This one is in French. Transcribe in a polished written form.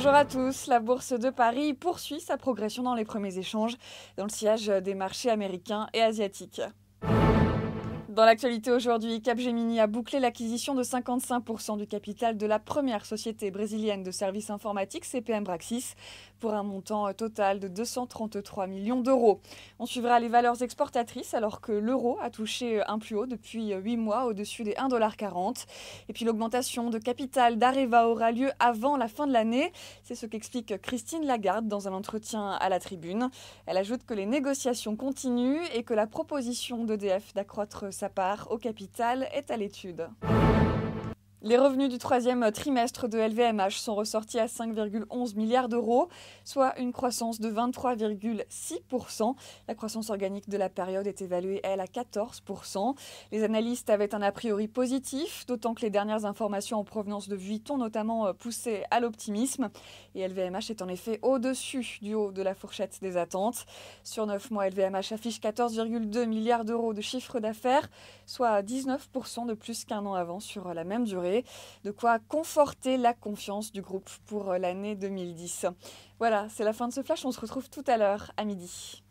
Bonjour à tous, la bourse de Paris poursuit sa progression dans les premiers échanges dans le sillage des marchés américains et asiatiques. Dans l'actualité aujourd'hui, Capgemini a bouclé l'acquisition de 55% du capital de la première société brésilienne de services informatiques, CPM Braxis, pour un montant total de 233 millions d'euros. On suivra les valeurs exportatrices alors que l'euro a touché un plus haut depuis 8 mois au-dessus des 1,40 $. Et puis l'augmentation de capital d'Areva aura lieu avant la fin de l'année. C'est ce qu'explique Christine Lagarde dans un entretien à la Tribune. Elle ajoute que les négociations continuent et que la proposition d'EDF d'accroître sa part au capital est à l'étude. Les revenus du troisième trimestre de LVMH sont ressortis à 5,11 milliards d'euros, soit une croissance de 23,6%. La croissance organique de la période est évaluée, elle, à 14%. Les analystes avaient un a priori positif, d'autant que les dernières informations en provenance de Vuitton notamment poussaient à l'optimisme. Et LVMH est en effet au-dessus du haut de la fourchette des attentes. Sur 9 mois, LVMH affiche 14,2 milliards d'euros de chiffre d'affaires, soit 19% de plus qu'un an avant sur la même durée. De quoi conforter la confiance du groupe pour l'année 2010. Voilà, c'est la fin de ce flash, on se retrouve tout à l'heure à midi.